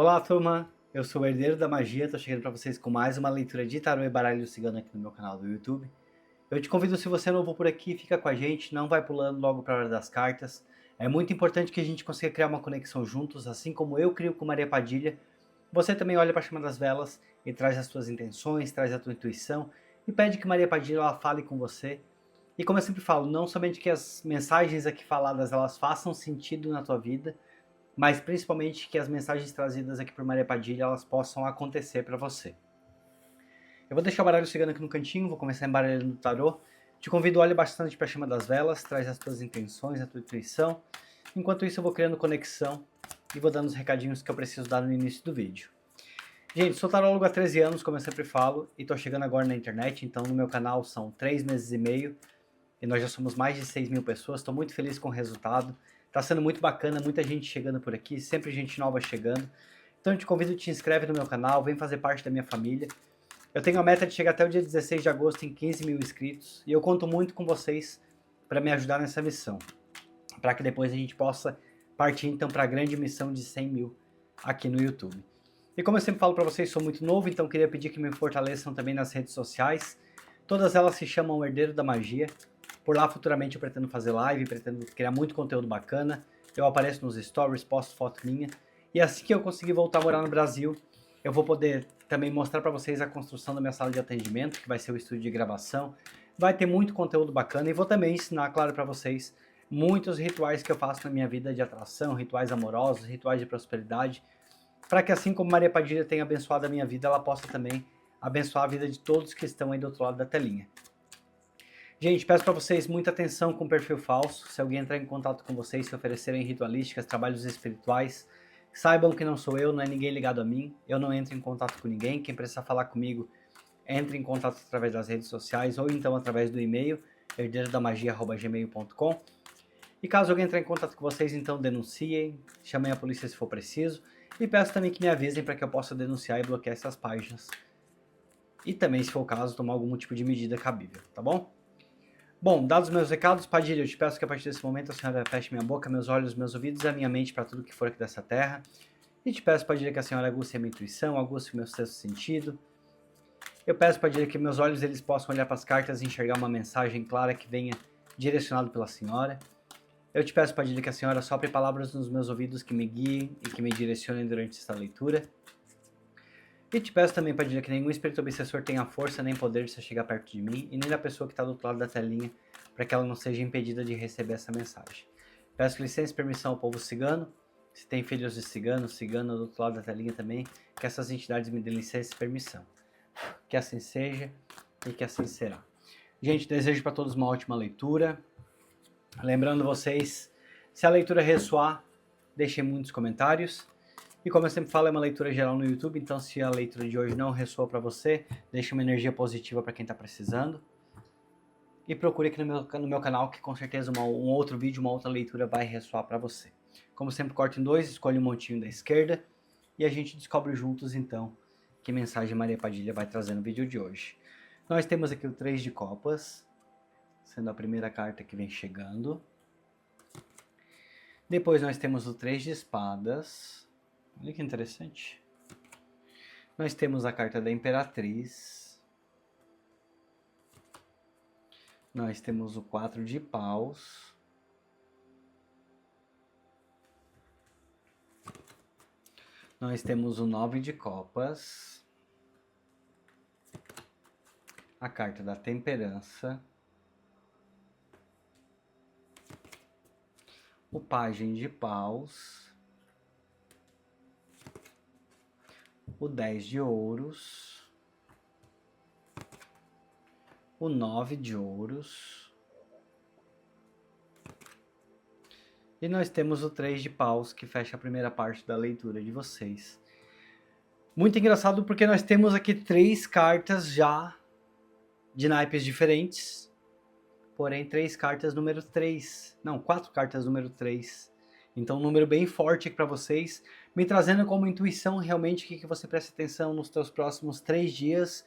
Olá, turma! Eu sou o Herdeiro da Magia, estou chegando para vocês com mais uma leitura de tarô e baralho cigano aqui no meu canal do YouTube. Eu te convido, se você é novo por aqui, fica com a gente, não vai pulando logo para a hora das cartas. É muito importante que a gente consiga criar uma conexão juntos, assim como eu crio com Maria Padilha. Você também olha para a chama das velas e traz as suas intenções, traz a tua intuição e pede que Maria Padilha ela fale com você. E como eu sempre falo, não somente que as mensagens aqui faladas elas façam sentido na tua vida, mas principalmente que as mensagens trazidas aqui por Maria Padilha elas possam acontecer para você. Eu vou deixar o baralho chegando aqui no cantinho, vou começar embaralhando o tarô. Te convido, olhe bastante para a chama das velas, traz as tuas intenções, a tua intuição. Enquanto isso eu vou criando conexão e vou dando os recadinhos que eu preciso dar no início do vídeo. Gente, sou tarólogo há 13 anos, como eu sempre falo, e estou chegando agora na internet, então no meu canal são 3 meses e meio, e nós já somos mais de 6 mil pessoas, estou muito feliz com o resultado. Tá sendo muito bacana, muita gente chegando por aqui, sempre gente nova chegando. Então eu te convido, te inscreve no meu canal, vem fazer parte da minha família. Eu tenho a meta de chegar até o dia 16 de agosto em 15 mil inscritos, e eu conto muito com vocês para me ajudar nessa missão, para que depois a gente possa partir então para a grande missão de 100 mil aqui no YouTube. E como eu sempre falo para vocês, sou muito novo, então queria pedir que me fortaleçam também nas redes sociais. Todas elas se chamam Herdeiro da Magia. Por lá futuramente eu pretendo fazer live, pretendo criar muito conteúdo bacana. Eu apareço nos stories, posto foto minha. E assim que eu conseguir voltar a morar no Brasil, eu vou poder também mostrar para vocês a construção da minha sala de atendimento, que vai ser o estúdio de gravação. Vai ter muito conteúdo bacana e vou também ensinar, claro, para vocês muitos rituais que eu faço na minha vida de atração, rituais amorosos, rituais de prosperidade, para que assim como Maria Padilha tem abençoado a minha vida, ela possa também abençoar a vida de todos que estão aí do outro lado da telinha. Gente, peço para vocês muita atenção com o perfil falso. Se alguém entrar em contato com vocês, se oferecerem ritualísticas, trabalhos espirituais, saibam que não sou eu, não é ninguém ligado a mim. Eu não entro em contato com ninguém. Quem precisar falar comigo, entre em contato através das redes sociais ou então através do e-mail, herdeirodamagia@gmail.com. E caso alguém entre em contato com vocês, então denunciem, chamem a polícia se for preciso. E peço também que me avisem para que eu possa denunciar e bloquear essas páginas. E também, se for o caso, tomar algum tipo de medida cabível, tá bom? Bom, dados meus recados, Padilha, eu te peço que a partir desse momento a senhora feche minha boca, meus olhos, meus ouvidos e a minha mente para tudo que for aqui dessa terra. E te peço, Padilha, que a senhora aguce a minha intuição, aguce o meu sexto sentido. Eu peço, Padilha, que meus olhos eles possam olhar para as cartas e enxergar uma mensagem clara que venha direcionado pela senhora. Eu te peço, Padilha, que a senhora sopre palavras nos meus ouvidos que me guiem e que me direcionem durante esta leitura. E te peço também, Padilha, que nenhum espírito obsessor tenha força nem poder de se chegar perto de mim e nem da pessoa que está do outro lado da telinha, para que ela não seja impedida de receber essa mensagem. Peço licença e permissão ao povo cigano, se tem filhos de cigano, cigano do outro lado da telinha também, que essas entidades me dêem licença e permissão. Que assim seja e que assim será. Gente, desejo para todos uma ótima leitura. Lembrando vocês, se a leitura ressoar, deixem muitos comentários. E como eu sempre falo, é uma leitura geral no YouTube, então se a leitura de hoje não ressoa para você, deixe uma energia positiva para quem está precisando. E procure aqui no meu canal, que com certeza um outro vídeo, uma outra leitura vai ressoar para você. Como sempre, corto em dois, escolhe um montinho da esquerda e a gente descobre juntos, então, que mensagem Maria Padilha vai trazer no vídeo de hoje. Nós temos aqui o 3 de copas, sendo a primeira carta que vem chegando. Depois nós temos o 3 de espadas. Olha que interessante. Nós temos a carta da Imperatriz. Nós temos o 4 de paus. Nós temos o 9 de copas. A carta da Temperança. O pajem de paus. O 10 de ouros, o 9 de ouros, e nós temos o 3 de paus, que fecha a primeira parte da leitura de vocês. Muito engraçado porque nós temos aqui 3 cartas já de naipes diferentes, porém 3 cartas número 3, não, 4 cartas número 3. Então um número bem forte aqui para vocês, me trazendo como intuição realmente que você preste atenção nos seus próximos 3 dias,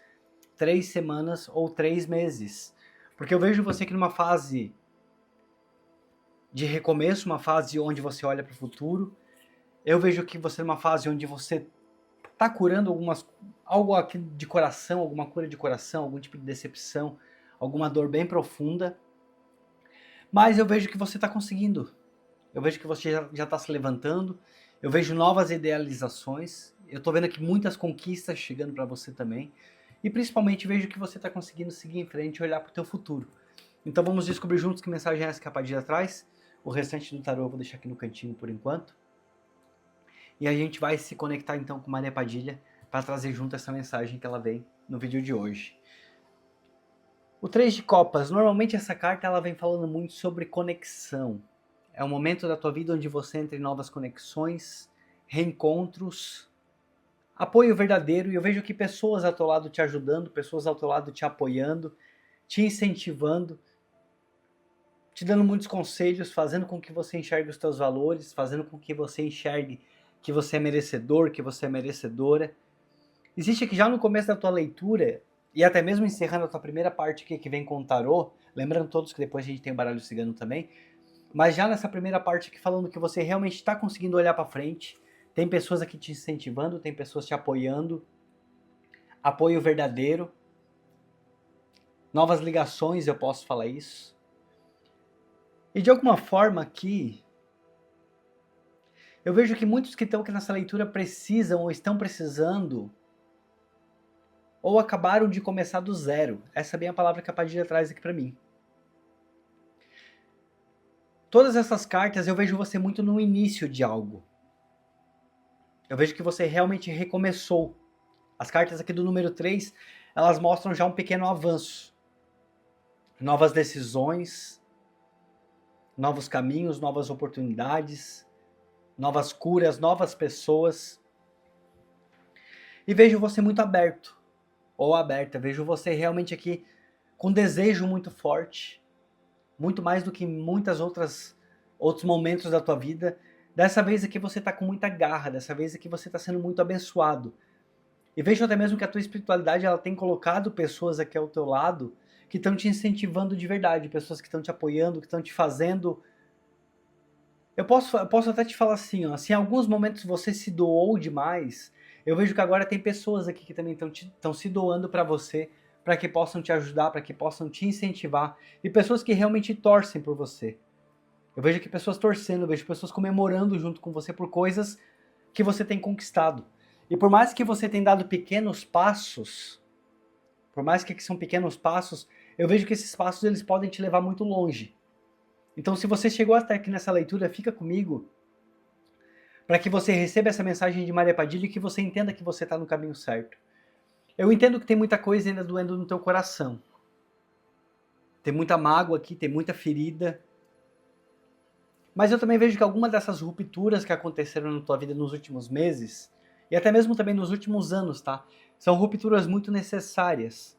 3 semanas ou 3 meses. Porque eu vejo você aqui numa fase de recomeço, uma fase onde você olha para o futuro, Eu vejo que você é numa fase onde você tá curando algo aqui de coração, alguma cura de coração, algum tipo de decepção, alguma dor bem profunda. Mas eu vejo que você está conseguindo. Eu vejo que você já está se levantando. Eu vejo novas idealizações. Eu estou vendo aqui muitas conquistas chegando para você também. E principalmente vejo que você está conseguindo seguir em frente e olhar para o teu futuro. Então vamos descobrir juntos que mensagem é essa que a Padilha traz. O restante do tarô eu vou deixar aqui no cantinho por enquanto. E a gente vai se conectar então com Maria Padilha para trazer junto essa mensagem que ela vem no vídeo de hoje. O 3 de copas, normalmente essa carta ela vem falando muito sobre conexão. É um momento da tua vida onde você entra em novas conexões, reencontros, apoio verdadeiro. E eu vejo que pessoas ao teu lado te ajudando, pessoas ao teu lado te apoiando, te incentivando, te dando muitos conselhos, fazendo com que você enxergue os teus valores, fazendo com que você enxergue que você é merecedor, que você é merecedora. Existe aqui já no começo da tua leitura, e até mesmo encerrando a tua primeira parte aqui que vem com o tarô, lembrando todos que depois a gente tem o baralho cigano também, mas já nessa primeira parte aqui falando que você realmente está conseguindo olhar para frente, tem pessoas aqui te incentivando, tem pessoas te apoiando, apoio verdadeiro, novas ligações, eu posso falar isso. E de alguma forma aqui, eu vejo que muitos que estão aqui nessa leitura precisam ou estão precisando ou acabaram de começar do zero. Essa é bem a palavra que a Padilha traz aqui para mim. Todas essas cartas eu vejo você muito no início de algo. Eu vejo que você realmente recomeçou. As cartas aqui do número 3, elas mostram já um pequeno avanço. Novas decisões, novos caminhos, novas oportunidades, novas curas, novas pessoas. E vejo você muito aberto, ou aberta. Vejo você realmente aqui com desejo muito forte, muito mais do que outros momentos da tua vida. Dessa vez aqui você está com muita garra, dessa vez aqui você está sendo muito abençoado. E vejo até mesmo que a tua espiritualidade ela tem colocado pessoas aqui ao teu lado que estão te incentivando de verdade, pessoas que estão te apoiando, que estão te fazendo. Eu posso até te falar assim, ó, se em alguns momentos você se doou demais, eu vejo que agora tem pessoas aqui que também estão se doando para você, para que possam te ajudar, para que possam te incentivar, e pessoas que realmente torcem por você. Eu vejo aqui pessoas torcendo, eu vejo pessoas comemorando junto com você por coisas que você tem conquistado. E por mais que você tenha dado pequenos passos, por mais que aqui são pequenos passos, eu vejo que esses passos eles podem te levar muito longe. Então se você chegou até aqui nessa leitura, fica comigo, para que você receba essa mensagem de Maria Padilha e que você entenda que você está no caminho certo. Eu entendo que tem muita coisa ainda doendo no teu coração. Tem muita mágoa aqui, tem muita ferida. Mas eu também vejo que alguma dessas rupturas que aconteceram na tua vida nos últimos meses, e até mesmo também nos últimos anos, tá? São rupturas muito necessárias.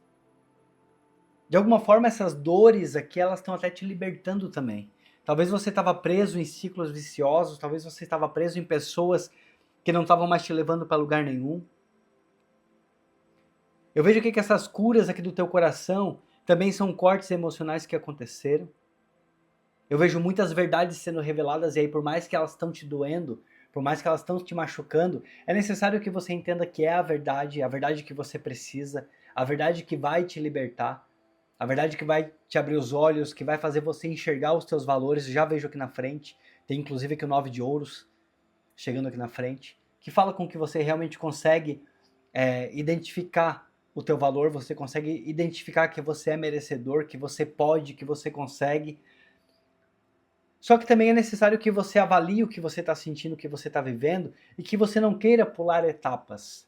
De alguma forma, essas dores aqui, elas estão até te libertando também. Talvez você estava preso em ciclos viciosos, talvez você estava preso em pessoas que não estavam mais te levando para lugar nenhum. Eu vejo aqui que essas curas aqui do teu coração também são cortes emocionais que aconteceram. Eu vejo muitas verdades sendo reveladas e aí por mais que elas estão te doendo, por mais que elas estão te machucando, é necessário que você entenda que é a verdade que você precisa, a verdade que vai te libertar, a verdade que vai te abrir os olhos, que vai fazer você enxergar os teus valores. Já vejo aqui na frente, tem inclusive aqui o 9 de ouros chegando aqui na frente, que fala com que você realmente consegue identificar o teu valor, você consegue identificar que você é merecedor, que você pode, que você consegue. Só que também é necessário que você avalie o que você está sentindo, o que você está vivendo, e que você não queira pular etapas.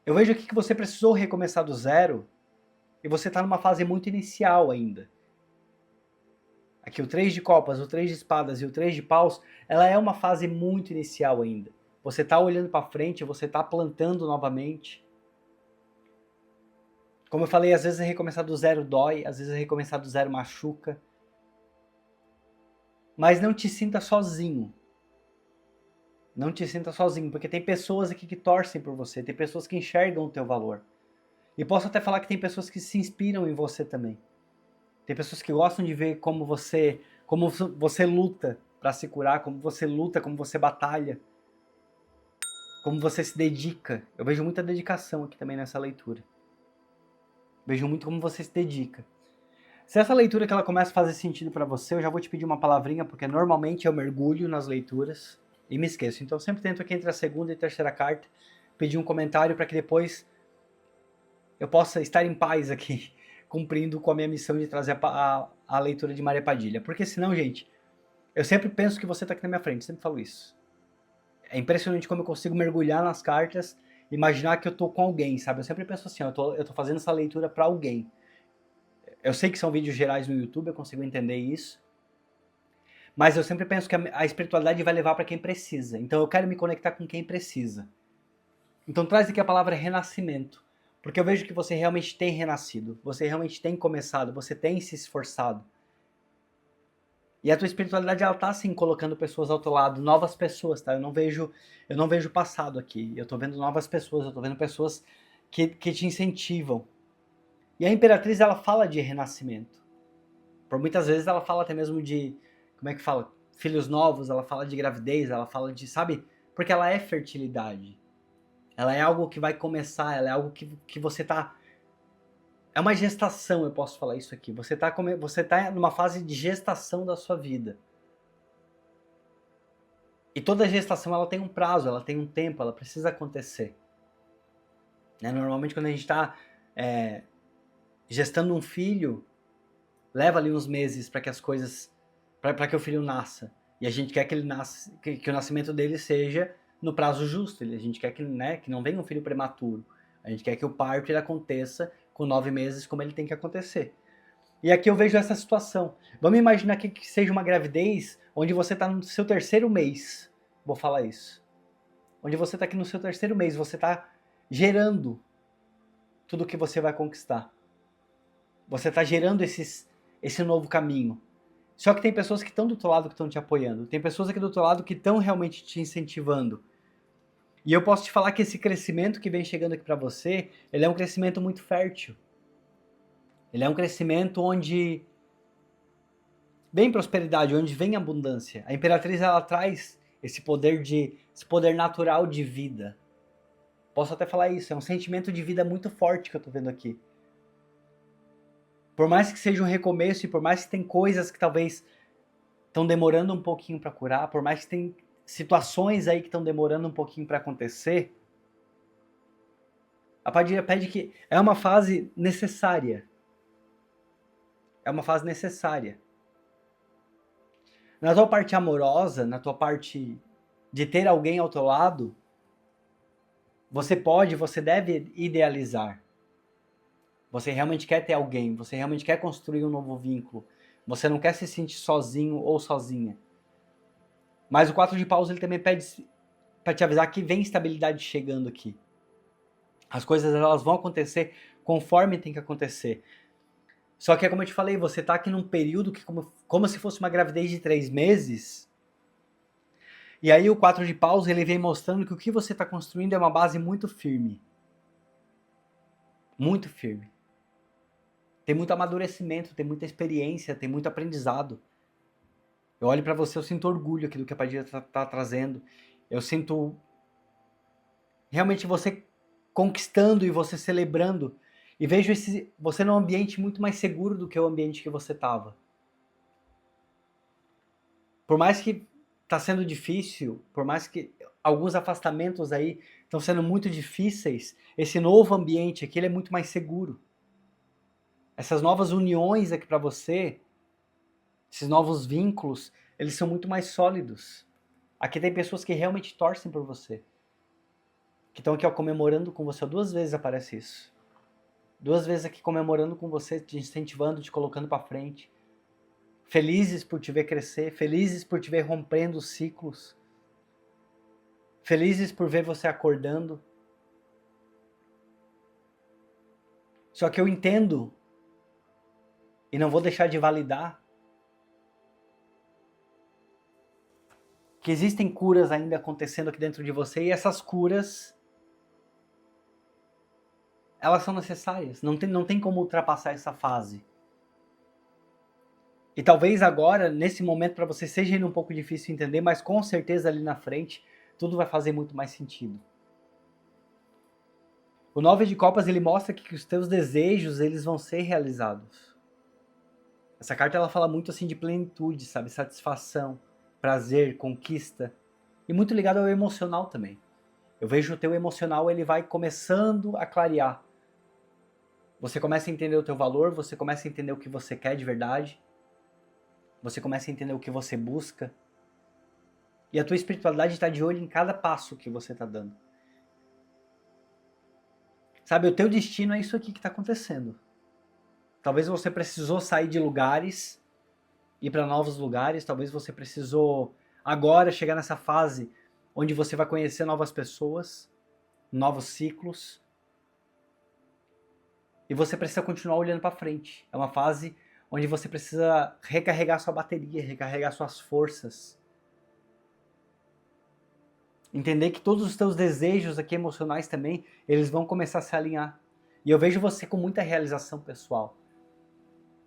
Eu vejo aqui que você precisou recomeçar do zero, e você está numa fase muito inicial ainda. Aqui o 3 de copas, o 3 de espadas e o 3 de paus, ela é uma fase muito inicial ainda. Você está olhando para frente, você está plantando novamente. Como eu falei, às vezes recomeçar do zero dói, às vezes recomeçar do zero machuca. Mas não te sinta sozinho. Não te sinta sozinho, porque tem pessoas aqui que torcem por você, tem pessoas que enxergam o teu valor. E posso até falar que tem pessoas que se inspiram em você também. Tem pessoas que gostam de ver como você luta para se curar, como você luta, como você batalha, como você se dedica. Eu vejo muita dedicação aqui também nessa leitura. Vejo muito como você se dedica. Se essa leitura que ela começa a fazer sentido para você, eu já vou te pedir uma palavrinha, porque normalmente eu mergulho nas leituras e me esqueço. Então eu sempre tento aqui entre a segunda e a terceira carta pedir um comentário para que depois eu possa estar em paz aqui, cumprindo com a minha missão de trazer a leitura de Maria Padilha. Porque senão, gente, eu sempre penso que você está aqui na minha frente, sempre falo isso. É impressionante como eu consigo mergulhar nas cartas, imaginar que eu tô com alguém, sabe? Eu sempre penso assim, ó, eu tô fazendo essa leitura para alguém. Eu sei que são vídeos gerais no YouTube, eu consigo entender isso. Mas eu sempre penso que a espiritualidade vai levar para quem precisa. Então eu quero me conectar com quem precisa. Então traz aqui a palavra renascimento. Porque eu vejo que você realmente tem renascido. Você realmente tem começado. Você tem se esforçado. E a tua espiritualidade, ela tá assim, colocando pessoas ao teu lado. Novas pessoas, tá? Eu não vejo passado aqui. Eu tô vendo novas pessoas. Eu tô vendo pessoas que te incentivam. E a Imperatriz, ela fala de renascimento. Por muitas vezes ela fala até mesmo de, como é que fala? Filhos novos, ela fala de gravidez, ela fala de, sabe? Porque ela é fertilidade. Ela é algo que vai começar, ela é algo que você tá... É uma gestação, eu posso falar isso aqui. Você tá numa fase de gestação da sua vida. E toda gestação, ela tem um prazo, ela tem um tempo, ela precisa acontecer. Né? Normalmente quando a gente tá gestando um filho, leva ali uns meses para que as coisas, para que o filho nasça. E a gente quer que ele nasça, que o nascimento dele seja no prazo justo. A gente quer que, né, que não venha um filho prematuro. A gente quer que o parto ele aconteça com 9 meses, como ele tem que acontecer. E aqui eu vejo essa situação. Vamos imaginar que seja uma gravidez onde você está no seu terceiro mês. Vou falar isso. Onde você está aqui no seu terceiro mês, você está gerando tudo que você vai conquistar. Você está gerando esse novo caminho. Só que tem pessoas que estão do outro lado que estão te apoiando. Tem pessoas aqui do outro lado que estão realmente te incentivando. E eu posso te falar que esse crescimento que vem chegando aqui para você, ele é um crescimento muito fértil. Ele é um crescimento onde vem prosperidade, onde vem abundância. A Imperatriz, ela traz esse poder natural de vida. Posso até falar isso, é um sentimento de vida muito forte que eu tô vendo aqui. Por mais que seja um recomeço e por mais que tem coisas que talvez estão demorando um pouquinho para curar, por mais que tem situações aí que estão demorando um pouquinho para acontecer, a Padilha pede que é uma fase necessária. É uma fase necessária. Na tua parte amorosa, na tua parte de ter alguém ao teu lado, você deve idealizar. Você realmente quer ter alguém, você realmente quer construir um novo vínculo. Você não quer se sentir sozinho ou sozinha. Mas o 4 de paus ele também pede para te avisar que vem estabilidade chegando aqui. As coisas elas vão acontecer conforme tem que acontecer. Só que é como eu te falei, você tá aqui num período que como se fosse uma gravidez de 3 meses. E aí o 4 de paus ele vem mostrando que o que você está construindo é uma base muito firme. Muito firme. Tem muito amadurecimento, tem muita experiência, tem muito aprendizado. Eu olho para você, eu sinto orgulho aqui do que a Padilha tá trazendo. Eu sinto realmente você conquistando e você celebrando. E vejo você num ambiente muito mais seguro do que o ambiente que você estava. Por mais que tá sendo difícil, por mais que alguns afastamentos aí estão sendo muito difíceis, esse novo ambiente aqui ele é muito mais seguro. Essas novas uniões aqui para você, esses novos vínculos, eles são muito mais sólidos. Aqui tem pessoas que realmente torcem por você. Que estão aqui ó, comemorando com você. 2 vezes aparece isso. 2 vezes aqui comemorando com você, te incentivando, te colocando para frente. Felizes por te ver crescer, felizes por te ver rompendo os ciclos. Felizes por ver você acordando. Só que eu entendo e não vou deixar de validar que existem curas ainda acontecendo aqui dentro de você e essas curas elas são necessárias. Não tem como ultrapassar essa fase. E talvez agora, nesse momento, para você seja ainda um pouco difícil entender, mas com certeza ali na frente, tudo vai fazer muito mais sentido. O 9 de copas, ele mostra que os teus desejos, eles vão ser realizados. Essa carta, ela fala muito assim de plenitude, sabe? Satisfação, prazer, conquista. E muito ligado ao emocional também. Eu vejo o teu emocional, ele vai começando a clarear. Você começa a entender o teu valor, você começa a entender o que você quer de verdade. Você começa a entender o que você busca. E a tua espiritualidade está de olho em cada passo que você está dando. Sabe, o teu destino é isso aqui que está acontecendo. Talvez você precisou sair de lugares, ir para novos lugares. Talvez você precisou agora chegar nessa fase onde você vai conhecer novas pessoas, novos ciclos. E você precisa continuar olhando para frente. É uma fase onde você precisa recarregar sua bateria, recarregar suas forças. Entender que todos os teus desejos aqui emocionais também, eles vão começar a se alinhar. E eu vejo você com muita realização pessoal.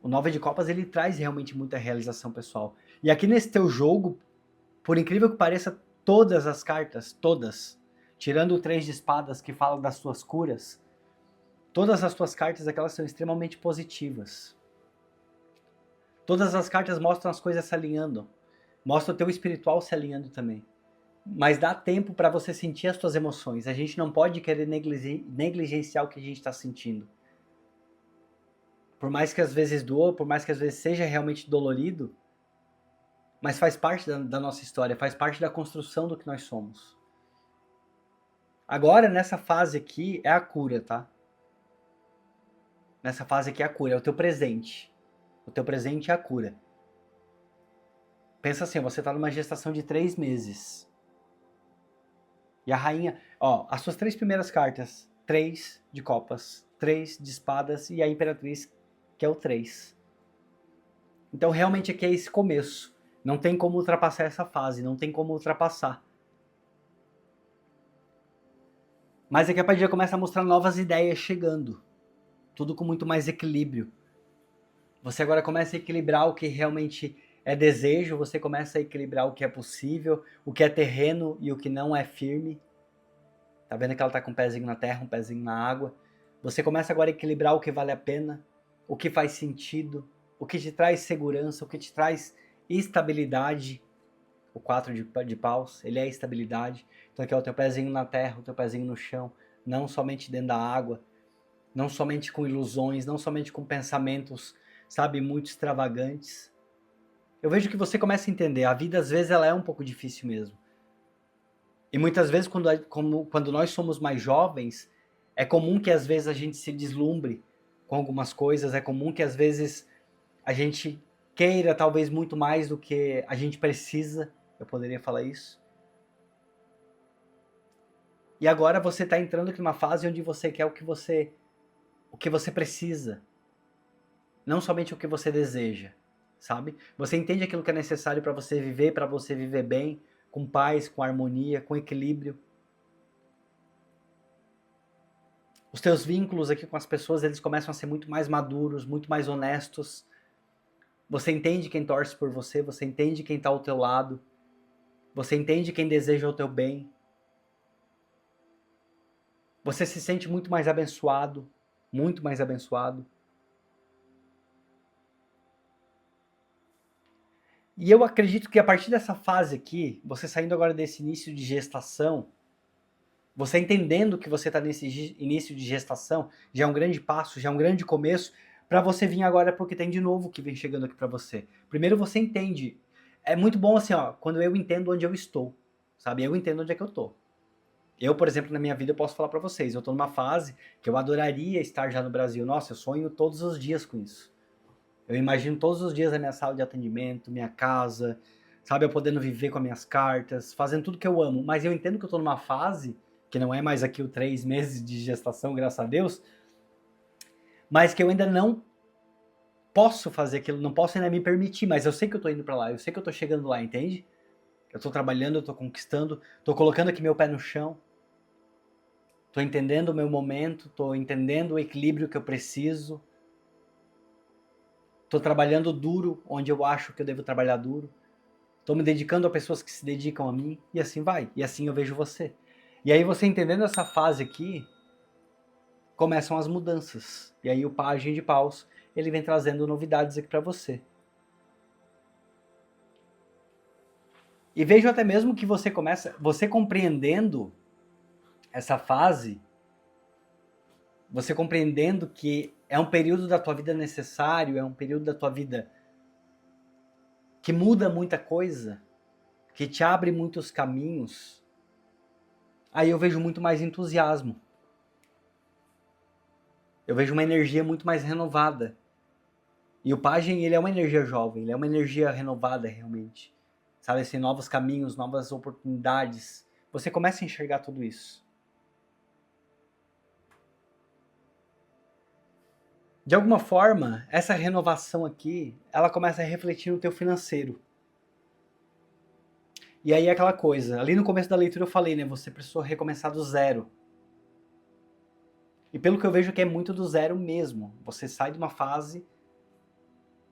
O 9 de copas, ele traz realmente muita realização pessoal. E aqui nesse teu jogo, por incrível que pareça, todas as cartas, todas, tirando o 3 de espadas que fala das tuas curas, todas as tuas cartas, aquelas são extremamente positivas. Todas as cartas mostram as coisas se alinhando. Mostra o teu espiritual se alinhando também. Mas dá tempo para você sentir as tuas emoções. A gente não pode querer negligenciar o que a gente está sentindo. Por mais que às vezes doa, por mais que às vezes seja realmente dolorido, mas faz parte da nossa história, faz parte da construção do que nós somos. Agora, nessa fase aqui, é a cura, tá? Nessa fase aqui é a cura, é o teu presente. O teu presente é a cura. Pensa assim, você está numa gestação de 3 meses. E a rainha, ó, as suas 3 primeiras cartas, 3 de copas, 3 de espadas e a imperatriz, que é o 3. Então realmente aqui é esse começo. Não tem como ultrapassar essa fase, não tem como ultrapassar. Mas aqui a partir começa a mostrar novas ideias chegando. Tudo com muito mais equilíbrio. Você agora começa a equilibrar o que realmente é desejo, você começa a equilibrar o que é possível, o que é terreno e o que não é firme. Tá vendo que ela tá com um pezinho na terra, um pezinho na água? Você começa agora a equilibrar o que vale a pena, o que faz sentido, o que te traz segurança, o que te traz estabilidade. O 4 de paus, ele é estabilidade. Então aqui é o teu pezinho na terra, o teu pezinho no chão, não somente dentro da água, não somente com ilusões, não somente com pensamentos, sabe, muito extravagantes. Eu vejo que você começa a entender, a vida às vezes ela é um pouco difícil mesmo. E muitas vezes quando nós somos mais jovens, é comum que às vezes a gente se deslumbre com algumas coisas, é comum que às vezes a gente queira talvez muito mais do que a gente precisa, eu poderia falar isso. E agora você está entrando aqui numa fase onde você quer o que você precisa, não somente o que você deseja, sabe? Você entende aquilo que é necessário para você viver bem, com paz, com harmonia, com equilíbrio. Os teus vínculos aqui com as pessoas, eles começam a ser muito mais maduros, muito mais honestos. Você entende quem torce por você, você entende quem está ao teu lado, você entende quem deseja o teu bem. Você se sente muito mais abençoado, muito mais abençoado. E eu acredito que a partir dessa fase aqui, você saindo agora desse início de gestação, você entendendo que você está nesse início de gestação, já é um grande passo, já é um grande começo, para você vir agora porque tem de novo que vem chegando aqui para você. Primeiro você entende. É muito bom assim, ó, quando eu entendo onde eu estou, sabe? Eu entendo onde é que eu tô. Eu, por exemplo, na minha vida eu posso falar para vocês, eu tô numa fase que eu adoraria estar já no Brasil. Nossa, eu sonho todos os dias com isso. Eu imagino todos os dias a minha sala de atendimento, minha casa, sabe? Eu podendo viver com as minhas cartas, fazendo tudo que eu amo. Mas eu entendo que eu tô numa fase, que não é mais aqui o 3 meses de gestação, graças a Deus, mas que eu ainda não posso fazer aquilo, não posso ainda me permitir, mas eu sei que eu tô indo para lá, eu sei que eu tô chegando lá, entende? Eu tô trabalhando, eu tô conquistando, tô colocando aqui meu pé no chão, tô entendendo o meu momento, tô entendendo o equilíbrio que eu preciso. Tô trabalhando duro onde eu acho que eu devo trabalhar duro. Tô me dedicando a pessoas que se dedicam a mim. E assim vai. E assim eu vejo você. E aí você entendendo essa fase aqui, começam as mudanças. E aí o Pajem de Paus, ele vem trazendo novidades aqui para você. E vejo até mesmo que você compreendendo essa fase, você compreendendo que é um período da tua vida necessário, é um período da tua vida que muda muita coisa, que te abre muitos caminhos, aí eu vejo muito mais entusiasmo. Eu vejo uma energia muito mais renovada. E o Pajem, ele é uma energia jovem, ele é uma energia renovada realmente. Sabe, assim, novos caminhos, novas oportunidades. Você começa a enxergar tudo isso. De alguma forma, essa renovação aqui, ela começa a refletir no teu financeiro. E aí é aquela coisa, ali no começo da leitura eu falei, né, você precisou recomeçar do zero. E pelo que eu vejo que é muito do zero mesmo. Você sai de uma fase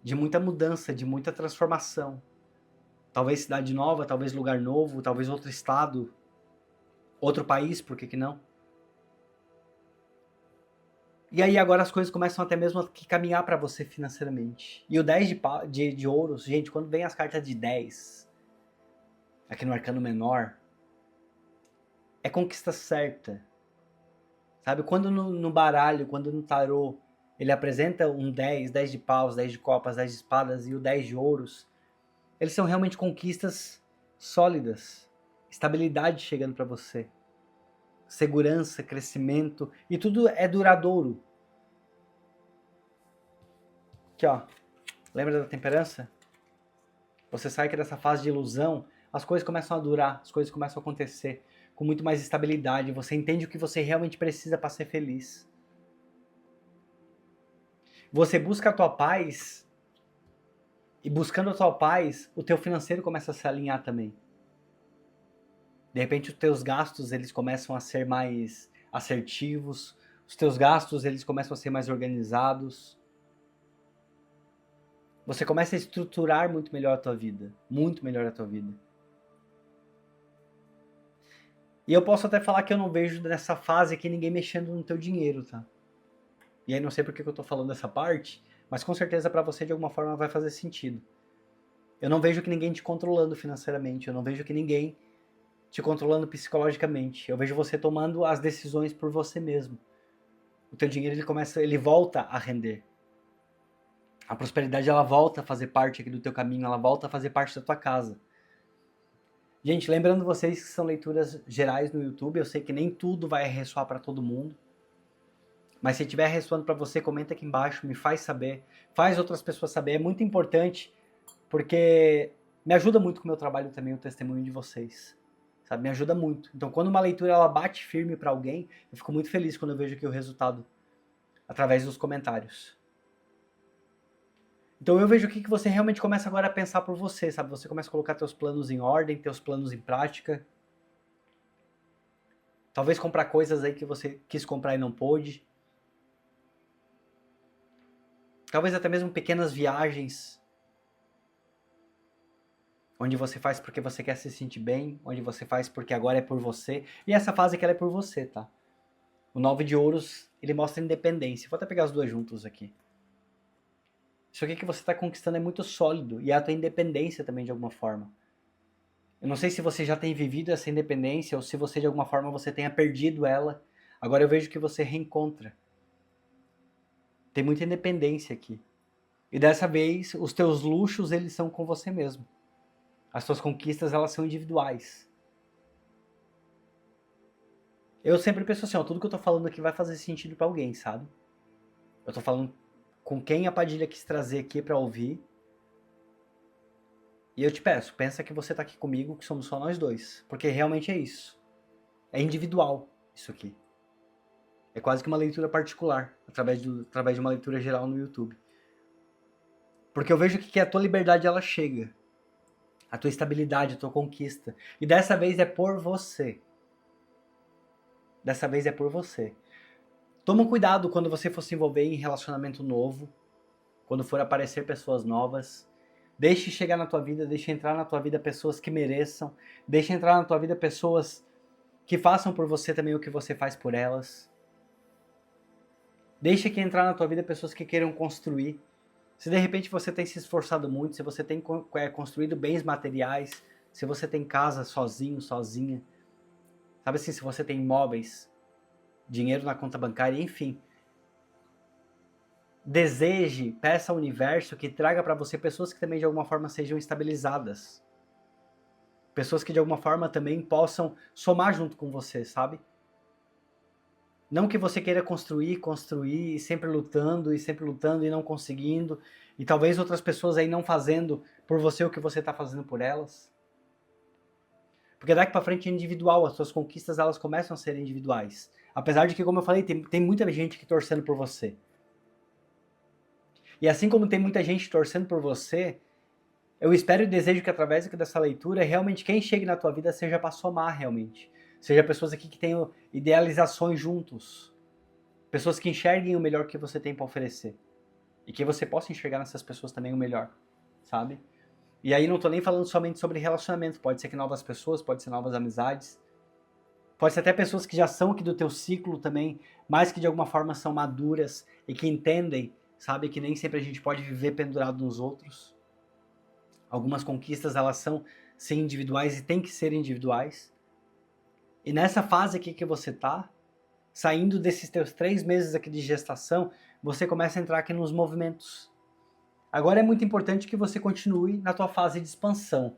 de muita mudança, de muita transformação. Talvez cidade nova, talvez lugar novo, talvez outro estado, outro país, por que não? E aí agora as coisas começam até mesmo a caminhar para você financeiramente. E o 10 de ouros, gente, quando vem as cartas de 10, aqui no arcano menor, é conquista certa. Sabe, quando no baralho, quando no tarô, ele apresenta um 10, 10 de paus, 10 de copas, 10 de espadas e o 10 de ouros, eles são realmente conquistas sólidas, estabilidade chegando para você, segurança, crescimento, e tudo é duradouro. Aqui ó, lembra da temperança? Você sai aqui dessa fase de ilusão, as coisas começam a durar, as coisas começam a acontecer com muito mais estabilidade, você entende o que você realmente precisa para ser feliz. Você busca a tua paz, e buscando a tua paz, o teu financeiro começa a se alinhar também. De repente os teus gastos eles começam a ser mais assertivos, os teus gastos eles começam a ser mais organizados. Você começa a estruturar muito melhor a tua vida, muito melhor a tua vida. E eu posso até falar que eu não vejo nessa fase aqui ninguém mexendo no teu dinheiro, tá? E aí não sei por que eu tô falando dessa parte, mas com certeza para você de alguma forma vai fazer sentido. Eu não vejo que ninguém te controlando financeiramente, eu não vejo que ninguém te controlando psicologicamente. Eu vejo você tomando as decisões por você mesmo. O teu dinheiro ele volta a render. A prosperidade ela volta a fazer parte aqui do teu caminho, ela volta a fazer parte da tua casa. Gente, lembrando vocês que são leituras gerais no YouTube, eu sei que nem tudo vai ressoar para todo mundo. Mas se estiver ressoando para você, comenta aqui embaixo, me faz saber, faz outras pessoas saber, é muito importante, porque me ajuda muito com o meu trabalho também, o testemunho de vocês. Sabe, me ajuda muito. Então, quando uma leitura ela bate firme para alguém, eu fico muito feliz quando eu vejo aqui o resultado através dos comentários. Então eu vejo aqui que você realmente começa agora a pensar por você, sabe? Você começa a colocar teus planos em ordem, teus planos em prática. Talvez comprar coisas aí que você quis comprar e não pôde. Talvez até mesmo pequenas viagens, onde você faz porque você quer se sentir bem, onde você faz porque agora é por você. E essa fase que ela é por você, tá? O 9 de ouros, ele mostra independência. Vou até pegar as duas juntos aqui. Isso aqui que você está conquistando é muito sólido e é a tua independência também de alguma forma. Eu não sei se você já tem vivido essa independência ou se você de alguma forma você tenha perdido ela. Agora eu vejo que você reencontra. Tem muita independência aqui. E dessa vez, os teus luxos eles são com você mesmo. As tuas conquistas elas são individuais. Eu sempre penso assim, ó, tudo que eu tô falando aqui vai fazer sentido para alguém, sabe? Eu tô falando com quem a Padilha quis trazer aqui para ouvir. E eu te peço, pensa que você tá aqui comigo, que somos só nós dois. Porque realmente é isso. É individual isso aqui. É quase que uma leitura particular, através de uma leitura geral no YouTube. Porque eu vejo que a tua liberdade ela chega. A tua estabilidade, a tua conquista. E dessa vez é por você. Dessa vez é por você. Toma cuidado quando você for se envolver em relacionamento novo. quando for aparecer pessoas novas. Deixe chegar na tua vida, deixe entrar na tua vida pessoas que mereçam. Deixe entrar na tua vida pessoas que façam por você também o que você faz por elas. Deixe que entrar na tua vida pessoas que queiram construir. Se de repente você tem se esforçado muito, se você tem construído bens materiais, se você tem casa sozinho, sozinha, sabe assim, se você tem imóveis, dinheiro na conta bancária, enfim. Deseje, peça ao universo que traga para você pessoas que também de alguma forma sejam estabilizadas. Pessoas que de alguma forma também possam somar junto com você, sabe? Não que você queira construir, e sempre lutando e não conseguindo, e talvez outras pessoas aí não fazendo por você o que você está fazendo por elas. Porque daqui para frente é individual, as suas conquistas elas começam a ser individuais. Apesar de que, como eu falei, tem muita gente que torcendo por você. E assim como tem muita gente torcendo por você, eu espero e desejo que através aqui dessa leitura, realmente quem chegue na tua vida seja para somar realmente. Seja pessoas aqui que tenham idealizações juntos. Pessoas que enxerguem o melhor que você tem para oferecer. E que você possa enxergar nessas pessoas também o melhor, sabe? E aí não tô nem falando somente sobre relacionamento. Pode ser que novas pessoas, pode ser novas amizades. Pode ser até pessoas que já são aqui do teu ciclo também, mas que de alguma forma são maduras e que entendem, sabe? Que nem sempre a gente pode viver pendurado nos outros. Algumas conquistas, elas são sim individuais e tem que ser individuais. E nessa fase aqui que você tá, saindo desses teus 3 meses aqui de gestação, você começa a entrar aqui nos movimentos. Agora é muito importante que você continue na tua fase de expansão.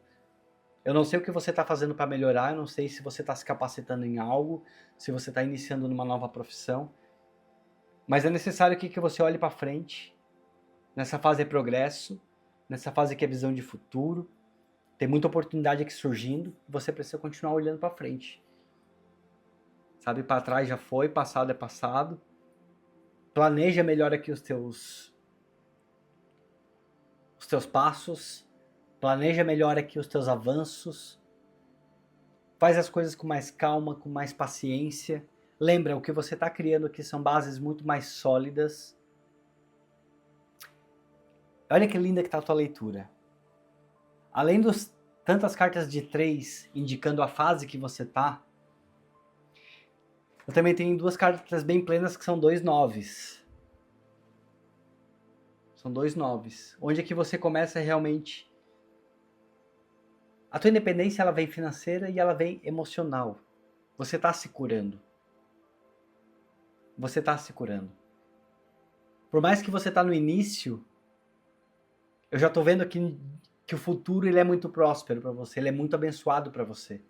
Eu não sei o que você está fazendo para melhorar, eu não sei se você está se capacitando em algo, se você está iniciando numa nova profissão, mas é necessário que você olhe para frente. Nessa fase é progresso, nessa fase aqui é visão de futuro, tem muita oportunidade aqui surgindo, você precisa continuar olhando para frente. Sabe, para trás já foi, passado é passado. Planeja melhor aqui os teus passos, planeja melhor aqui os teus avanços, faz as coisas com mais calma, com mais paciência. Lembra, o que você está criando aqui são bases muito mais sólidas. Olha que linda que está a tua leitura. Além dos tantas cartas de 3 indicando a fase que você está, eu também tenho 2 cartas bem plenas que são 2 9s. São 2 9s. Onde é que você começa realmente... A tua independência ela vem financeira e ela vem emocional. Você está se curando. Você está se curando. Por mais que você está no início, eu já estou vendo aqui que o futuro ele é muito próspero para você, ele é muito abençoado para você.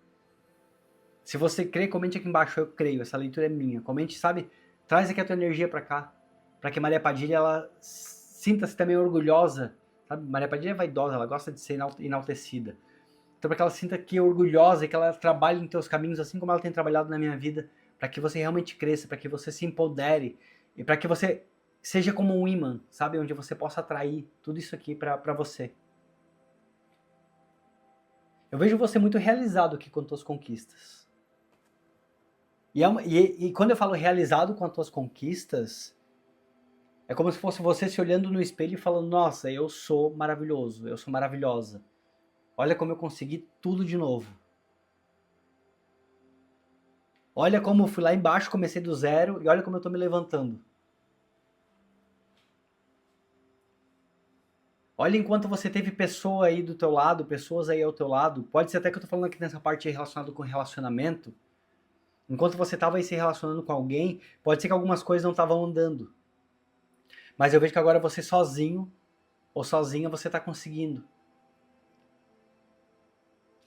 Se você crê, comente aqui embaixo, eu creio, essa leitura é minha. Comente, sabe? Traz aqui a tua energia para cá, para que Maria Padilha ela sinta-se também orgulhosa, sabe? Maria Padilha é vaidosa, ela gosta de ser enaltecida. Então, para que ela sinta que é orgulhosa e que ela trabalhe nos teus caminhos, assim como ela tem trabalhado na minha vida, para que você realmente cresça, para que você se empodere e para que você seja como um imã, sabe? Onde você possa atrair tudo isso aqui para você. Eu vejo você muito realizado aqui com as tuas conquistas. E quando eu falo realizado com as tuas conquistas, é como se fosse você se olhando no espelho e falando, nossa, eu sou maravilhoso, eu sou maravilhosa. Olha como eu consegui tudo de novo. Olha como eu fui lá embaixo, comecei do zero e olha como eu tô me levantando. Olha enquanto você teve pessoa aí do teu lado, pessoas aí ao teu lado. Pode ser até que eu tô falando aqui nessa parte relacionada com relacionamento. Enquanto você estava aí se relacionando com alguém, pode ser que algumas coisas não estavam andando. Mas eu vejo que agora você sozinho ou sozinha você está conseguindo.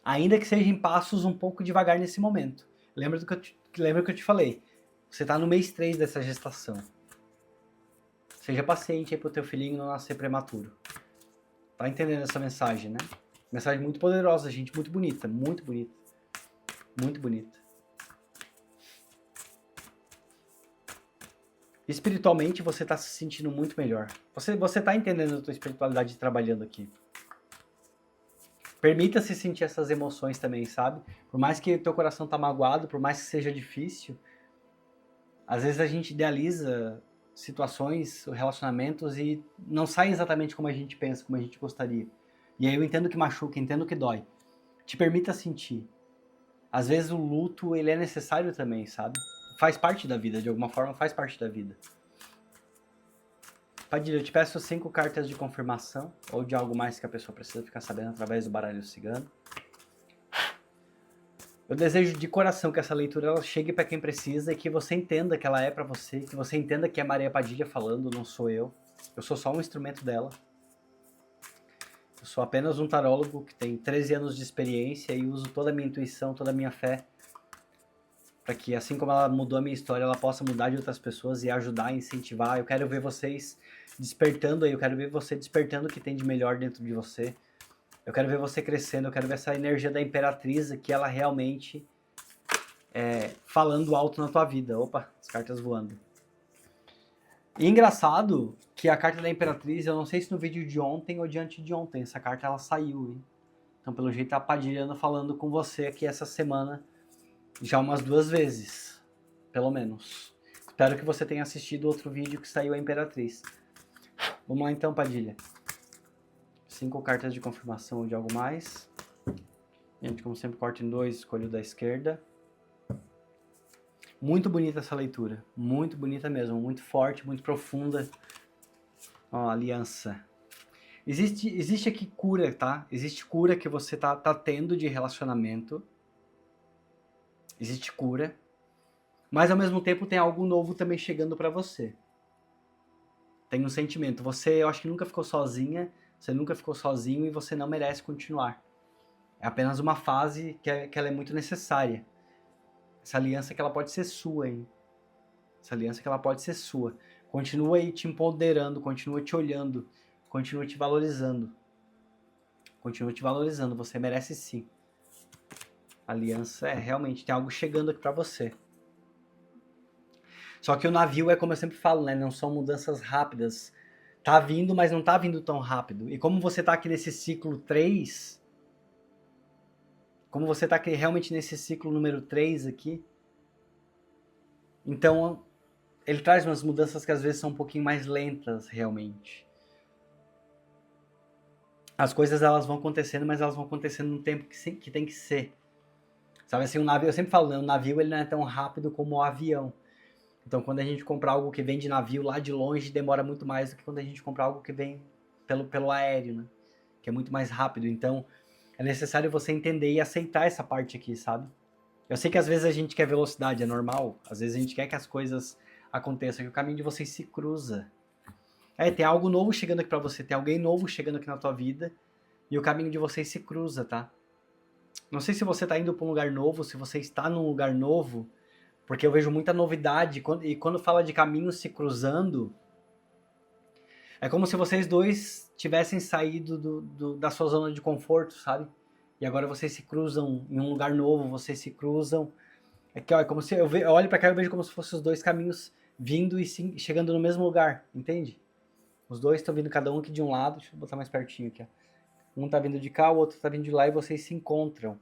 Ainda que seja em passos um pouco devagar nesse momento. Lembra que eu te falei. Você está no mês 3 dessa gestação. Seja paciente aí pro teu filhinho não nascer prematuro. Tá entendendo essa mensagem, né? Mensagem muito poderosa, gente. Muito bonita. Muito bonita. Muito bonita. Espiritualmente você está se sentindo muito melhor. Você está entendendo a tua espiritualidade trabalhando aqui. Permita-se sentir essas emoções também, sabe? Por mais que teu coração tá magoado, por mais que seja difícil, às vezes a gente idealiza situações, relacionamentos e não saem exatamente como a gente pensa, como a gente gostaria. E aí eu entendo que machuca, entendo que dói. Te permita sentir. Às vezes o luto, ele é necessário também, sabe? Faz parte da vida, de alguma forma faz parte da vida. Padilha, eu te peço 5 cartas de confirmação, ou de algo mais que a pessoa precisa ficar sabendo através do baralho cigano. Eu desejo de coração que essa leitura ela chegue para quem precisa e que você entenda que ela é para você, que você entenda que é Maria Padilha falando, não sou eu. Eu sou só um instrumento dela. Eu sou apenas um tarólogo que tem 13 anos de experiência e uso toda a minha intuição, toda a minha fé para que, assim como ela mudou a minha história, ela possa mudar de outras pessoas e ajudar, incentivar. Eu quero ver vocês despertando aí, eu quero ver você despertando o que tem de melhor dentro de você. Eu quero ver você crescendo, eu quero ver essa energia da Imperatriz que ela realmente falando alto na tua vida. Opa, as cartas voando. E engraçado que a carta da Imperatriz, eu não sei se no vídeo de ontem ou de antes de ontem, essa carta ela saiu, hein? Então pelo jeito a Padilha anda falando com você aqui essa semana já umas 2 vezes, pelo menos. Espero que você tenha assistido outro vídeo que saiu a Imperatriz. Vamos lá então, Padilha. 5 cartas de confirmação ou de algo mais. Gente, como sempre, corta em 2, escolho da esquerda. Muito bonita essa leitura. Muito bonita mesmo. Muito forte, muito profunda. Ó, aliança. Existe aqui cura, tá? Existe cura que você tá tendo de relacionamento. Existe cura. Mas ao mesmo tempo tem algo novo também chegando pra você. Tem um sentimento. Você, eu acho que nunca ficou sozinha. Você nunca ficou sozinho e você não merece continuar. É apenas uma fase que ela é muito necessária. Essa aliança que ela pode ser sua, hein? Essa aliança que ela pode ser sua. Continua aí te empoderando, continua te olhando, continua te valorizando. Continua te valorizando, você merece sim. Aliança realmente tem algo chegando aqui pra você. Só que o navio é como eu sempre falo, né? Não são mudanças rápidas. Tá vindo, mas não tá vindo tão rápido. E como você tá aqui nesse ciclo 3, como você tá aqui realmente nesse ciclo número 3 aqui, então ele traz umas mudanças que às vezes são um pouquinho mais lentas, realmente. As coisas elas vão acontecendo, mas elas vão acontecendo no tempo que tem que ser. Sabe assim, o navio, eu sempre falo, né? O navio ele não é tão rápido como o avião. Então quando a gente compra algo que vem de navio lá de longe, demora muito mais do que quando a gente compra algo que vem pelo aéreo, né? Que é muito mais rápido. Então é necessário você entender e aceitar essa parte aqui, sabe? Eu sei que às vezes a gente quer velocidade, é normal. Às vezes a gente quer que as coisas aconteçam, que o caminho de vocês se cruza. Tem algo novo chegando aqui pra você, tem alguém novo chegando aqui na tua vida e o caminho de vocês se cruza, tá? Não sei se você tá indo pra um lugar novo, se você está num lugar novo, porque eu vejo muita novidade e quando fala de caminhos se cruzando, é como se vocês dois tivessem saído da sua zona de conforto, sabe? E agora vocês se cruzam em um lugar novo, vocês se cruzam. É como se eu olho pra cá e eu vejo como se fossem os dois caminhos vindo e chegando no mesmo lugar, entende? Os dois estão vindo cada um aqui de um lado, deixa eu botar mais pertinho aqui, ó. Um tá vindo de cá, o outro tá vindo de lá e vocês se encontram.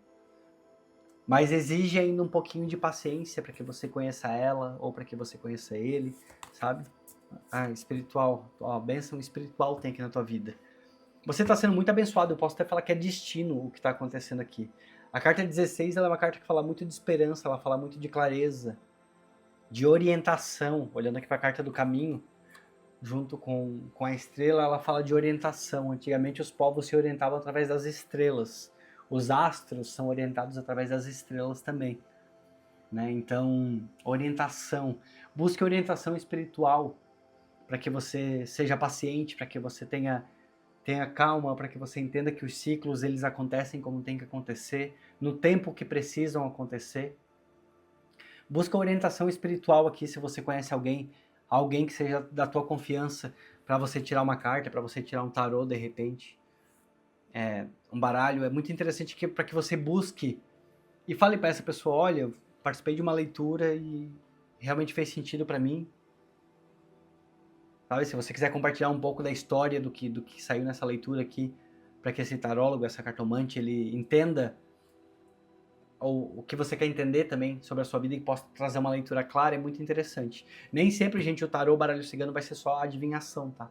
Mas exige ainda um pouquinho de paciência para que você conheça ela ou para que você conheça ele, sabe? Espiritual, ó, bênção espiritual tem aqui na tua vida. Você está sendo muito abençoado, eu posso até falar que é destino o que está acontecendo aqui. A carta 16 ela é uma carta que fala muito de esperança, ela fala muito de clareza, de orientação. Olhando aqui para a carta do caminho, junto com a estrela, ela fala de orientação. Antigamente os povos se orientavam através das estrelas. Os astros são orientados através das estrelas também. Né? Então, orientação. Busque orientação espiritual para que você seja paciente, para que você tenha calma, para que você entenda que os ciclos eles acontecem como tem que acontecer, no tempo que precisam acontecer. Busca orientação espiritual aqui se você conhece alguém que seja da tua confiança, para você tirar uma carta, para você tirar um tarô de repente. Um baralho, é muito interessante para que você busque e fale para essa pessoa, olha, eu participei de uma leitura e realmente fez sentido para mim. Sabe, se você quiser compartilhar um pouco da história do que saiu nessa leitura aqui, para que esse tarólogo, essa cartomante, ele entenda ou o que você quer entender também sobre a sua vida e possa trazer uma leitura clara, é muito interessante. Nem sempre, gente, o tarô, o baralho cigano vai ser só a adivinhação, tá?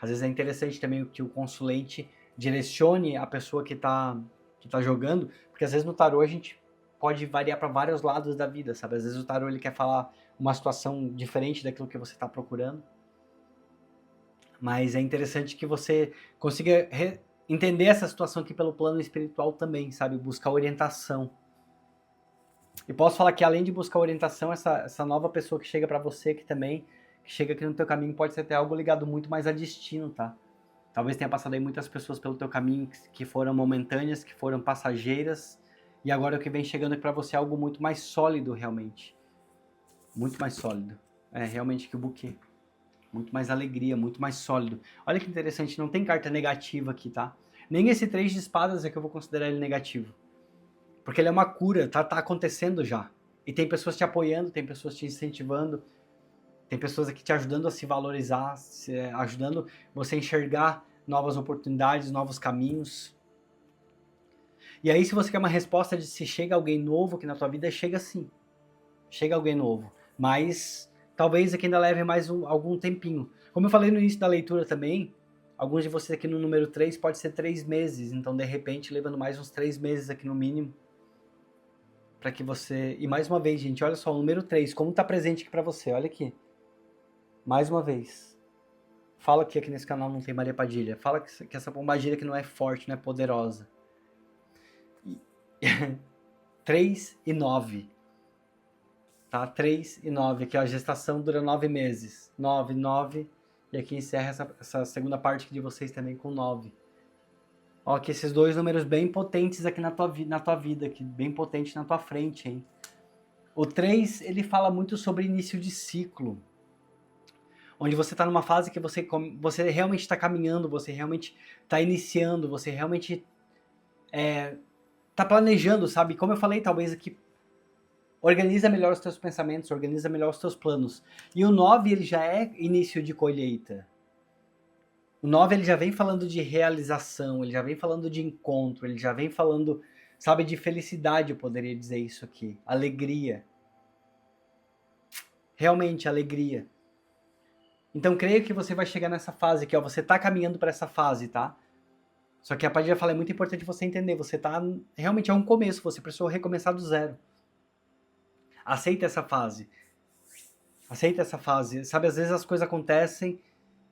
Às vezes é interessante também que o consulente direcione a pessoa que tá jogando, porque às vezes no tarô a gente pode variar para vários lados da vida, sabe? Às vezes o tarô ele quer falar uma situação diferente daquilo que você está procurando, mas é interessante que você consiga entender essa situação aqui pelo plano espiritual também, sabe? Buscar orientação. E posso falar que além de buscar orientação, essa nova pessoa que chega para você aqui também, que chega aqui no teu caminho, pode ser até algo ligado muito mais a destino, tá? Talvez tenha passado aí muitas pessoas pelo teu caminho que foram momentâneas, que foram passageiras, e agora o que vem chegando aqui para você é algo muito mais sólido, realmente. Muito mais sólido. É, realmente que o buquê. Muito mais alegria, muito mais sólido. Olha que interessante, não tem carta negativa aqui, tá? Nem esse 3 de espadas é que eu vou considerar ele negativo. Porque ele é uma cura, tá acontecendo já. E tem pessoas te apoiando, tem pessoas te incentivando, tem pessoas aqui te ajudando a se valorizar, ajudando você a enxergar novas oportunidades, novos caminhos. E aí, se você quer uma resposta de se chega alguém novo aqui na tua vida, chega sim. Chega alguém novo. Mas talvez aqui ainda leve mais algum tempinho. Como eu falei no início da leitura também, alguns de vocês aqui no número 3 pode ser 3 meses. Então, de repente, levando mais uns 3 meses aqui no mínimo. Para que você... E mais uma vez, gente, olha só, o número 3, como tá presente aqui para você, olha aqui. Mais uma vez. Fala que aqui nesse canal não tem Maria Padilha. Fala que essa pombagira aqui não é forte, não é poderosa. 3 e 9. Tá? 3 e 9. Aqui ó, a gestação dura 9 meses. 9, 9. E aqui encerra essa segunda parte aqui de vocês também com 9. Ó, que esses dois números bem potentes aqui na tua vida, aqui, bem potente na tua frente, hein? O 3, ele fala muito sobre início de ciclo. Onde você está numa fase que você realmente está caminhando, você realmente está iniciando, você realmente está planejando, sabe? Como eu falei, talvez aqui, organiza melhor os teus pensamentos, organiza melhor os teus planos. E o 9, ele já é início de colheita. O 9, ele já vem falando de realização, ele já vem falando de encontro, ele já vem falando, sabe, de felicidade, eu poderia dizer isso aqui. Alegria. Realmente, alegria. Então, creio que você vai chegar nessa fase aqui, ó. Você tá caminhando para essa fase, tá? Só que a Padilha fala, é muito importante você entender. Você tá... Realmente é um começo, você precisou recomeçar do zero. Aceita essa fase. Aceita essa fase. Sabe, às vezes as coisas acontecem,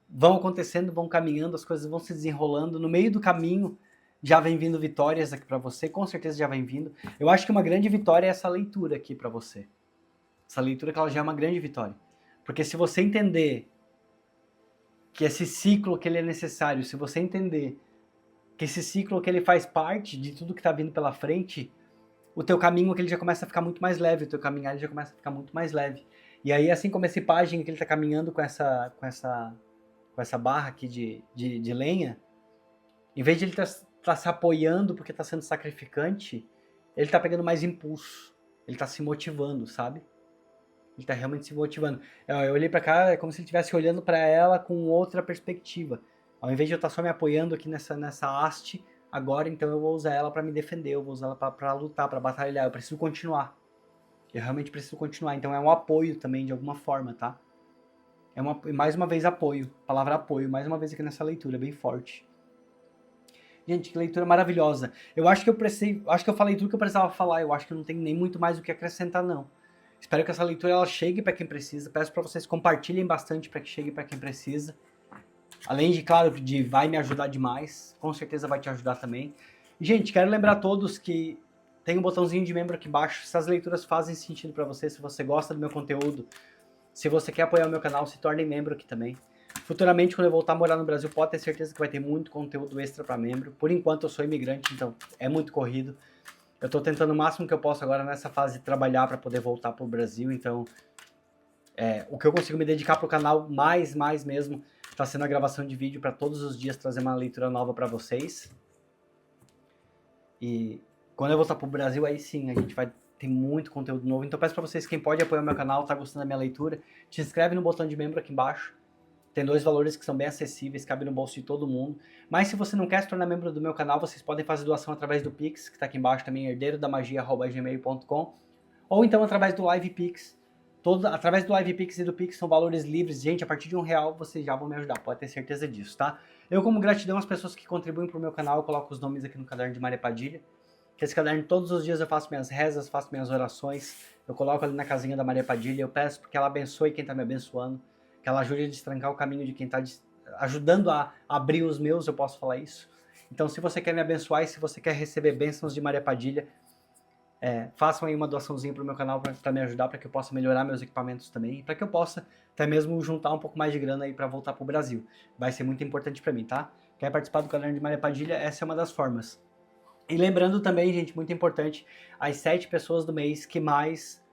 vão acontecendo, vão caminhando, as coisas vão se desenrolando. No meio do caminho, já vem vindo vitórias aqui para você. Com certeza já vem vindo. Eu acho que uma grande vitória é essa leitura aqui para você. Essa leitura que ela já é uma grande vitória. Porque se você entender que esse ciclo que ele é necessário, se você entender que esse ciclo que ele faz parte de tudo que está vindo pela frente, o teu caminho que ele já começa a ficar muito mais leve, o teu caminhar ele já começa a ficar muito mais leve. E aí, assim como esse pajem que ele está caminhando com essa barra aqui de lenha, em vez de ele tá se apoiando porque está sendo sacrificante, ele está pegando mais impulso, ele está se motivando, sabe? Ele tá realmente se motivando. Eu olhei pra cá, é como se ele estivesse olhando pra ela com outra perspectiva. Ao invés de eu estar só me apoiando aqui nessa haste, agora então eu vou usar ela pra me defender, eu vou usar ela pra lutar, pra batalhar. Eu preciso continuar. Eu realmente preciso continuar. Então é um apoio também, de alguma forma, tá? Mais uma vez apoio. Palavra apoio, mais uma vez aqui nessa leitura, bem forte. Gente, que leitura maravilhosa. Eu acho que eu falei tudo que eu precisava falar. Eu acho que não tem nem muito mais o que acrescentar, não. Espero que essa leitura ela chegue para quem precisa. Peço para vocês compartilhem bastante para que chegue para quem precisa. Além de, claro, de vai me ajudar demais. Com certeza vai te ajudar também. E, gente, quero lembrar a todos que tem um botãozinho de membro aqui embaixo. Se as leituras fazem sentido para você, se você gosta do meu conteúdo, se você quer apoiar o meu canal, se torne membro aqui também. Futuramente, quando eu voltar a morar no Brasil, pode ter certeza que vai ter muito conteúdo extra para membro. Por enquanto, eu sou imigrante, então é muito corrido. Eu estou tentando o máximo que eu posso agora nessa fase de trabalhar para poder voltar para o Brasil, então o que eu consigo me dedicar para o canal mais mesmo está sendo a gravação de vídeo para todos os dias trazer uma leitura nova para vocês. E quando eu voltar para o Brasil, aí sim, a gente vai ter muito conteúdo novo. Então peço para vocês, quem pode apoiar o meu canal, tá gostando da minha leitura, te inscreve no botão de membro aqui embaixo. Tem 2 valores que são bem acessíveis, cabe no bolso de todo mundo. Mas se você não quer se tornar membro do meu canal, vocês podem fazer doação através do Pix, que está aqui embaixo também, herdeirodamagia@gmail.com, ou então através do LivePix. Através do LivePix e do Pix são valores livres. Gente, a partir de R$1 vocês já vão me ajudar, pode ter certeza disso, tá? Eu, como gratidão às pessoas que contribuem pro meu canal, eu coloco os nomes aqui no caderno de Maria Padilha. Que esse caderno, todos os dias eu faço minhas rezas, faço minhas orações, eu coloco ali na casinha da Maria Padilha, eu peço porque ela abençoe quem está me abençoando, que ela ajude a destrancar o caminho de quem está ajudando a abrir os meus, eu posso falar isso. Então, se você quer me abençoar e se você quer receber bênçãos de Maria Padilha, façam aí uma doaçãozinha pro meu canal para me ajudar, para que eu possa melhorar meus equipamentos também, para que eu possa até mesmo juntar um pouco mais de grana aí para voltar pro Brasil. Vai ser muito importante para mim, tá? Quer participar do caderno de Maria Padilha? Essa é uma das formas. E lembrando também, gente, muito importante, as 7 pessoas do mês que mais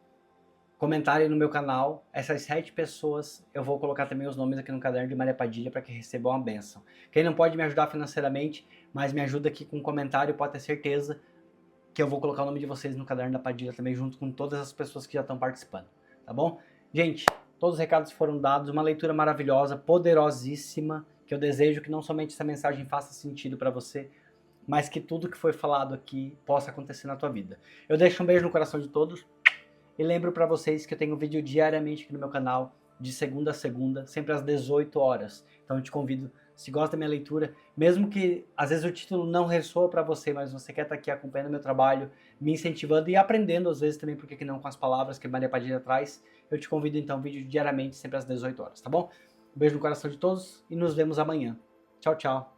comentarem no meu canal, essas 7 pessoas, eu vou colocar também os nomes aqui no caderno de Maria Padilha para que recebam a bênção. Quem não pode me ajudar financeiramente, mas me ajuda aqui com um comentário, pode ter certeza que eu vou colocar o nome de vocês no caderno da Padilha também, junto com todas as pessoas que já estão participando, tá bom? Gente, todos os recados foram dados, uma leitura maravilhosa, poderosíssima, que eu desejo que não somente essa mensagem faça sentido para você, mas que tudo que foi falado aqui possa acontecer na tua vida. Eu deixo um beijo no coração de todos e lembro para vocês que eu tenho vídeo diariamente aqui no meu canal, de segunda a segunda, sempre às 18 horas. Então eu te convido, se gosta da minha leitura, mesmo que às vezes o título não ressoa para você, mas você quer estar aqui acompanhando meu trabalho, me incentivando e aprendendo às vezes também, porque que não, com as palavras que a Maria Padilha traz, eu te convido então, vídeo diariamente, sempre às 18 horas, tá bom? Um beijo no coração de todos e nos vemos amanhã. Tchau, tchau.